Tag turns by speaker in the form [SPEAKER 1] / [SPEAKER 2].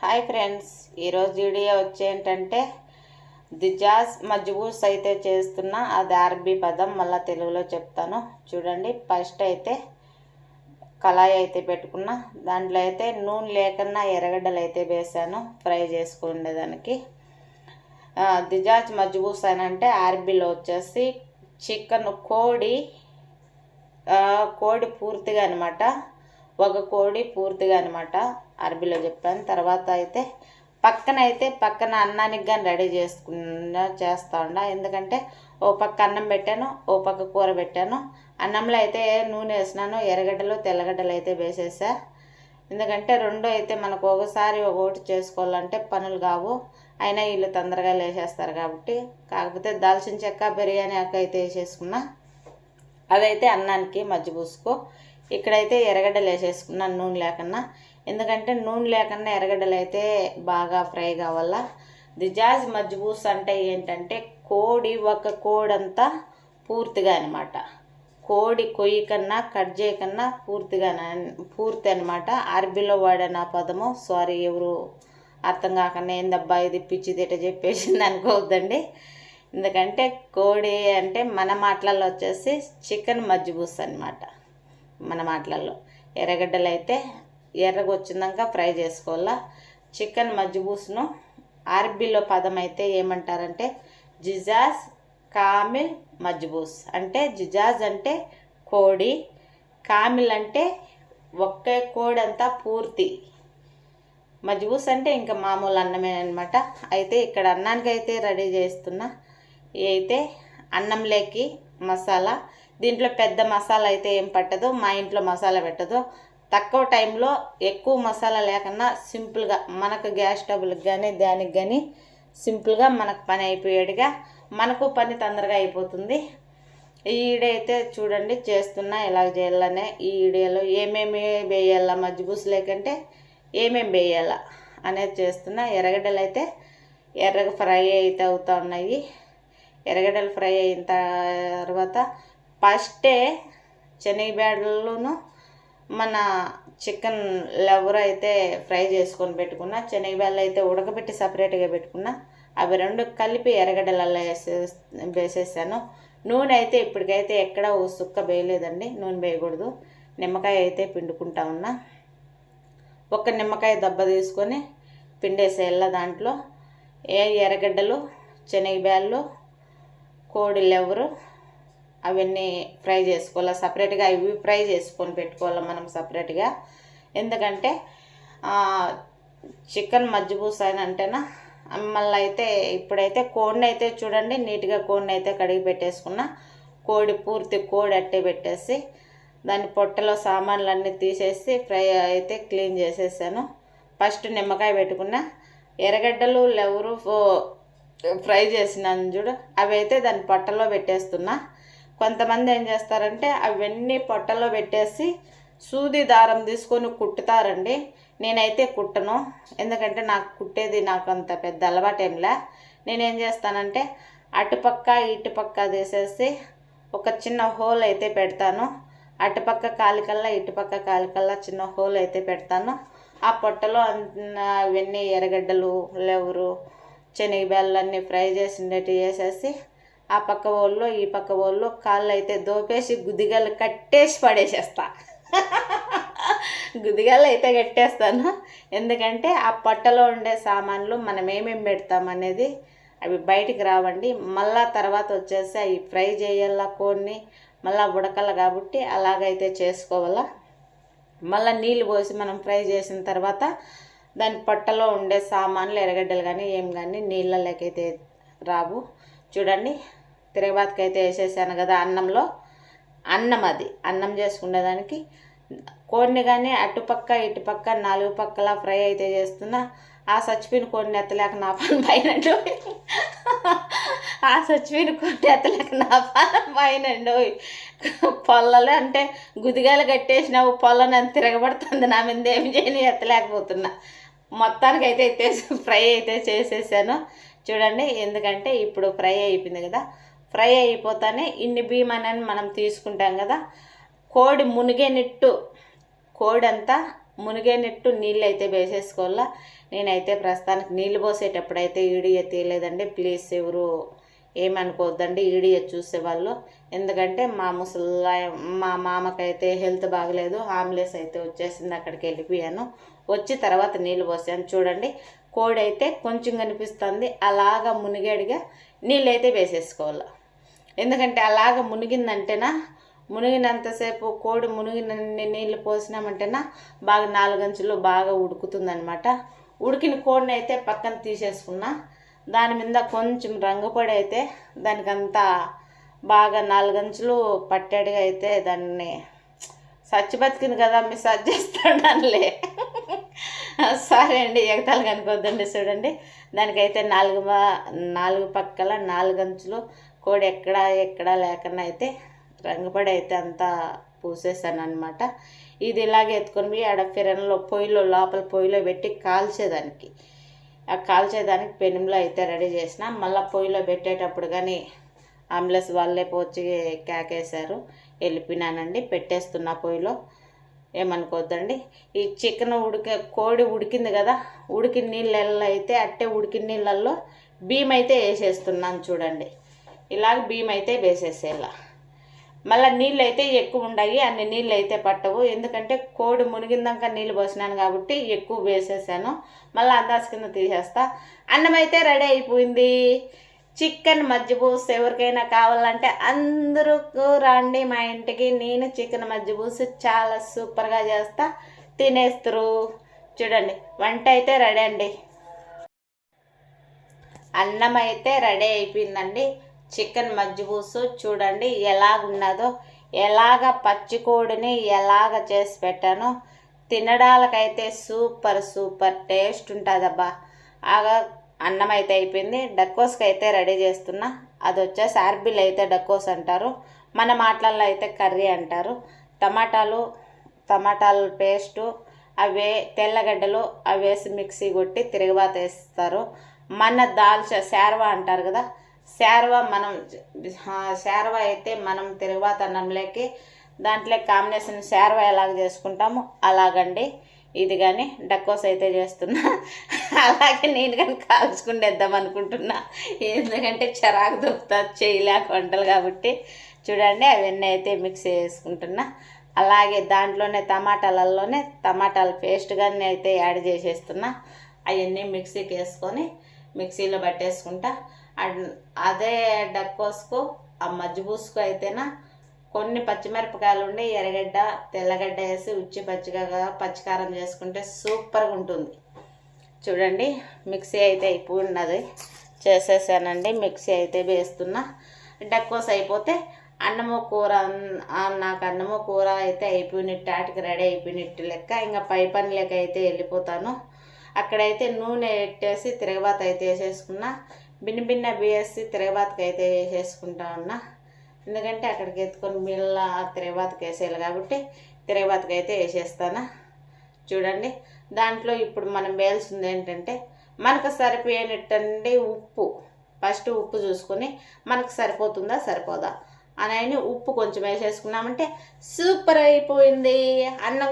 [SPEAKER 1] Hi friends, ఈరోజు video వచ్చేంటంటే దిజాజ్ machboos అయితే చేస్తున్నా. అది అరబీ పదం, మళ్ళీ తెలుగులో చెప్తాను చూడండి. ఫస్ట్ అయితే కళాయి అయితే పెట్టుకున్నా. దాంట్లో అయితే నూనె లేకన్నా ఎర్రగడ్డలు అయితే వేసాను ఫ్రై చేసుకునేదానికి. దిజాజ్ మజ్బూస్ అని అంటే అరబీలో వచ్చేసి చికెన్ కోడి పూర్తిగా అనమాట, ఒక కోడి పూర్తిగా అనమాట అరబీలో చెప్పాను. తర్వాత అయితే పక్కన అన్నానికి కానీ రెడీ చేస్తా ఉండ. ఎందుకంటే ఓ పక్క అన్నం పెట్టాను, ఓ పక్క కూర పెట్టాను. అన్నంలో అయితే నూనె వేసినాను, ఎర్రగడ్డలు తెల్లగడ్డలు అయితే వేసేసా. ఎందుకంటే రెండు అయితే మనకు ఒకసారి ఒకటి చేసుకోవాలంటే పనులు కావు, అయినా వీళ్ళు తొందరగా లేచేస్తారు కాబట్టి. కాకపోతే దాల్చిన చెక్క బిర్యానీ ఆకు అయితే వేసేసుకున్నా, అదైతే అన్నానికి మజ్బూస్కు. ఇక్కడైతే ఎర్రగడ్డలు వేసేసుకున్నాను నూనె లేకన్నా. ఎందుకంటే నూనె లేకన్నా ఎర్రగడ్డలు అయితే బాగా ఫ్రై కావాలా. దిజాజ్ మజ్బూస్ అంటే ఏంటంటే ఒక కోడంతా పూర్తిగా అనమాట, కోడి కొయ్యి కన్నా కట్ చేయకన్నా పూర్తి అనమాట. అరబీలో వాడిన పదము, సారీ ఎవరు అర్థం కాకుండా ఏందబ్బా ఇది పిచ్చిదిట చెప్పేసింది అనుకోవద్దండి. ఎందుకంటే కోడి అంటే మన మాటలలో వచ్చేసి చికెన్ మజ్బూస్ అనమాట. మన మాటలలో ఎర్రగడ్డలు అయితే ఎర్రగా వచ్చిందాక ఫ్రై చేసుకోవాలా. చికెన్ మజ్బూస్ను అరబీలో పదం అయితే ఏమంటారంటే జిజాజ్ కామిల్ మజ్బూస్. అంటే జిజాజ్ అంటే కోడి, కామిల్ అంటే ఒకే కోడి అంతా పూర్తి, మజ్బూస్ అంటే ఇంకా మామూలు అన్నమే అనమాట. అయితే ఇక్కడ అన్నానికి అయితే రెడీ చేస్తున్నా. అయితే అన్నంలోకి మసాలా, దీంట్లో పెద్ద మసాలా అయితే ఏం పట్టదు, మా ఇంట్లో మసాలా పెట్టదు. తక్కువ టైంలో ఎక్కువ మసాలా లేకన్నా సింపుల్గా మనకు గ్యాస్ స్టవ్లకు కానీ దానికి కానీ సింపుల్గా మనకు పని అయిపోయేట్టుగా, మనకు పని తొందరగా అయిపోతుంది. ఈ వీడియో అయితే చూడండి చేస్తున్నా ఎలా చేయాలనే. ఈ వీడియోలో ఏమేమి వేయాలా మజ్బూస్ లేకంటే ఏమేమి వేయాలా అనేది చేస్తున్నా. ఎర్రగడ్డలు అయితే ఎర్రగా ఫ్రై అయితే అవుతూ ఉన్నాయి. ఎర్రగడ్డలు ఫ్రై అయిన తర్వాత ఫస్టే శనగబేడలను మన చికెన్ లెవర్ అయితే ఫ్రై చేసుకొని పెట్టుకున్నా. శనగబేడలు అయితే ఉడకబెట్టి సపరేట్గా పెట్టుకున్నా. అవి రెండు కలిపి ఎర్రగడ్డలలో వేసేసాను. నూనె అయితే ఇప్పటికైతే ఎక్కడ ఓ సుక్క వేయలేదండి, నూనె వేయకూడదు. నిమ్మకాయ అయితే పిండుకుంటా ఉన్నా. ఒక నిమ్మకాయ దెబ్బ తీసుకొని పిండేసేయాల. దాంట్లో ఎర్రగడ్డలు, శనగబేడలు, కోడి లెవరు అవన్నీ ఫ్రై చేసుకోవాలి సపరేట్గా. ఇవి ఫ్రై చేసుకొని పెట్టుకోవాలి మనం సపరేట్గా. ఎందుకంటే చికెన్ మజ్బూస్ అని అంటేనా. మళ్ళీ అయితే ఇప్పుడైతే కోడిని అయితే చూడండి నీట్గా కోడిని అయితే కడిగి పెట్టేసుకున్నా. పూర్తి కోడి అట్టే పెట్టేసి దాని పొట్టలో సామాన్లన్నీ తీసేసి ఫ్రై అయితే క్లీన్ చేసేసాను. ఫస్ట్ నిమ్మకాయ పెట్టుకున్నా. ఎర్రగడ్డలు లెవరు ఫ్రై చేసినాను చూడు, అవి అయితే దాని పొట్టలో పెట్టేస్తున్నా. కొంతమంది ఏం చేస్తారంటే అవన్నీ పొట్టలో పెట్టేసి సూది దారం తీసుకొని కుట్టుతారండి. నేనైతే కుట్టను, ఎందుకంటే నాకు అంత పెద్ద అలవాటేంలే. నేనేం చేస్తానంటే అటుపక్క ఇటుపక్క తీసేసి ఒక చిన్న హోల్ అయితే పెడతాను. అటుపక్క కాలికల్లా ఇటుపక్క కాలికల్లా చిన్న హోల్ అయితే పెడతాను. ఆ పొట్టలో అవన్నీ ఎర్రగడ్డలు లెవరు శనగబేడలు అన్నీ ఫ్రై చేసినట్టు వేసేసి ఆ పక్క వాళ్ళు ఈ పక్క వాళ్ళు కాళ్ళు అయితే దోపేసి గుదిగాలు కట్టేసి పడేసేస్తా. గుదిగాలు అయితే కట్టేస్తాను. ఎందుకంటే ఆ పొట్టలో ఉండే సామాన్లు మనం ఏమేమి పెడతామనేది అవి బయటికి రావండి. మళ్ళా తర్వాత వచ్చేసి అవి ఫ్రై చేయాల, కోడిని మళ్ళీ ఉడకల కాబట్టి అలాగైతే చేసుకోవాలా. మళ్ళీ నీళ్ళు పోసి మనం ఫ్రై చేసిన తర్వాత దాని పొట్టలో ఉండే సామాన్లు ఎర్రగడ్డలు కానీ ఏం కానీ నీళ్ళలోకైతే రావు. చూడండి తిరగబాతుకైతే వేసేసాను కదా అన్నంలో. అన్నం చేసుకునేదానికి కోడిని కానీ అటుపక్క ఇటుపక్క 4 పక్కల ఫ్రై అయితే చేస్తున్నా. ఆ చచ్చిపోయిన కోడిని ఎత్తలేక నా పని పైనండు. పొల్లలు అంటే గుదిగాలు కట్టేసినావు, పొల్లని అని తిరగబడుతుంది నా మీద. ఏం చేయని ఎత్తలేకపోతున్నా. మొత్తానికి అయితే ఫ్రై అయితే చేసేసాను చూడండి. ఎందుకంటే ఇప్పుడు ఫ్రై అయిపోయింది కదా, ఫ్రై అయిపోతానే ఇన్ని బియ్యం అని మనం తీసుకుంటాం కదా. కోడి మునిగేనిట్టు కోడి అంతా మునిగేనట్టు నీళ్ళు అయితే వేసేసుకోవాలా. నేనైతే ప్రస్తుతానికి నీళ్ళు పోసేటప్పుడైతే ఈడియో తీయలేదండి. ప్లీజ్ ఎవరు ఏమనుకోవద్దండి ఈడియో చూసేవాళ్ళు. ఎందుకంటే మా మామకైతే హెల్త్ బాగలేదు, ఆంబులెన్స్ అయితే వచ్చేసింది, అక్కడికి వెళ్ళిపోయాను. వచ్చి తర్వాత నీళ్ళు పోసాను. చూడండి కోడి అయితే కొంచెం కనిపిస్తుంది, అలాగా మునిగేడిగా నీళ్ళు అయితే వేసేసుకోవాలి. ఎందుకంటే అలాగ మునిగిందంటేనా, మునిగినంతసేపు కోడి మునిగినన్ని నీళ్ళు పోసినామంటేనా బాగా 4 గంటలు బాగా ఉడుకుతుందనమాట. ఉడికిన కోడిని అయితే పక్కన తీసేసుకున్నా. దాని మీద కొంచెం రంగుపొడి అయితే దానికంతా బాగా 4 గంటలు పట్టేడుగా అయితే దాన్ని సచ్చి బతికింది కదా మిస్సాజ్ చేస్తానులే. సరే అండి, ఎగతాలు కనుకోద్దండి. చూడండి దానికైతే 4 పక్కల 4 గంటలు కోడి ఎక్కడా లేకుండా అయితే రంగుపడి అయితే అంతా పూసేసాను అనమాట. ఇది ఇలాగే ఎత్తుకొని పోయి ఆడ ఫిరన్లో లోపల పొయ్యిలో పెట్టి కాల్చేదానికి, ఆ కాల్చేదానికి పెనంలో అయితే రెడీ చేసిన. మళ్ళీ పొయ్యిలో పెట్టేటప్పుడు కానీ అంబులెన్స్ వాళ్ళే పోచి కేకేశారు, వెళ్ళిపోయినానండి. పెట్టేస్తున్నా పొయ్యిలో, ఏమనుకోద్దండి. ఈ చికెన్ కోడి ఉడికింది కదా, ఉడికిన నీళ్ళల్లో అయితే అట్టే ఉడికిన నీళ్ళల్లో బియ్యం అయితే వేసేస్తున్నాను. చూడండి ఇలాగ బియ్యం అయితే వేసేసేలా. మళ్ళీ నీళ్ళు అయితే ఎక్కువ ఉన్నాయి, అన్ని నీళ్ళు అయితే పట్టవు. ఎందుకంటే కోడి మునిగిందాక నీళ్ళు పోసినాను కాబట్టి ఎక్కువ వేసేసాను. మళ్ళీ అందాజు కింద తీసేస్తా. అన్నం అయితే రెడీ అయిపోయింది. చికెన్ మజ్జిగూస్ ఎవరికైనా కావాలంటే అందరూ రండి మా ఇంటికి. నేను చికెన్ మజ్జిగూస్ చాలా సూపర్గా చేస్తా, తినేస్తారు. చూడండి వంట అయితే రెడీ అండి. అన్నం అయితే రెడీ అయిపోయిందండి. చికెన్ మజ్జిగూసు చూడండి ఎలాగున్నదో, ఎలాగ పచ్చికోడిని ఎలాగ చేసి పెట్టానో. తినడాలకైతే సూపర్ టేస్ట్ ఉంటుందబ్బా. ఆగా అన్నం అయితే అయిపోయింది. డక్కోస్కి అయితే రెడీ చేస్తున్నా. అది వచ్చేసి ఆర్బిల్ అయితే డక్కోస్ అంటారు, మన మాటలలో అయితే కర్రీ అంటారు. టమాటాలు పేస్టు అవే తెల్లగడ్డలు అవి వేసి మిక్సీ కొట్టి తిరగబాత వేస్తారు. మన శార్వా అంటారు కదా, శార్వా అయితే మనం తిరగబాత అన్నంలోకి దాంట్లో కాంబినేషన్ శార్వా ఎలాగ చేసుకుంటాము అలాగండి. ఇది కానీ డక్కోస్ అయితే చేస్తున్నా. అలాగే నేను కానీ కాల్చుకుండేద్దాం అనుకుంటున్నా, ఎందుకంటే చిరాకు దొరుకుతా చేయలేక వంటలు కాబట్టి. చూడండి అవన్నీ అయితే మిక్స్ చేసుకుంటున్నా. అలాగే దాంట్లోనే టమాటాల పేస్ట్ కానీ అయితే యాడ్ చేసేస్తున్నా. అవన్నీ మిక్సీకి వేసుకొని మిక్సీలో పట్టేసుకుంటా. అదే డక్కోస్కు ఆ మజ్జిగూసుకు అయితేనా కొన్ని పచ్చిమిరపకాయలు ఉండి ఎర్రగడ్డ తెల్లగడ్డ వేసి పచ్చికారం చేసుకుంటే సూపర్గా ఉంటుంది. చూడండి మిక్సీ అయితే అయిపోయినది, చేసేసానండి. మిక్సీ అయితే వేస్తున్నా. డక్కోస్ అయిపోతే అన్నము కూర, నాకు అన్నము కూర అయితే అయిపోయినట్టు, ఆటికి రెడీ అయిపోయినట్టు లెక్క. ఇంకా పై పనిలోకి అయితే వెళ్ళిపోతాను. అక్కడైతే నూనె పెట్టేసి తిరగబాత అయితే వేసేసుకున్నా. బిన్న వేసి తిరగబాతకి అయితే వేసేసుకుంటా ఉన్నా. ఎందుకంటే అక్కడికి ఎత్తుకొని మిల్ల తిరగబాతకి వేసేయాలి కాబట్టి తిరగబాతకి అయితే వేసేస్తాను. చూడండి దాంట్లో ఇప్పుడు మనం వేయాల్సింది ఏంటంటే మనకు సరిపోయేటండి ఉప్పు. ఫస్ట్ ఉప్పు చూసుకొని మనకు సరిపోతుందా సరిపోదా అని ఉప్పు కొంచెం వేసేసుకున్నామంటే సూపర్ అయిపోయింది అన్నం.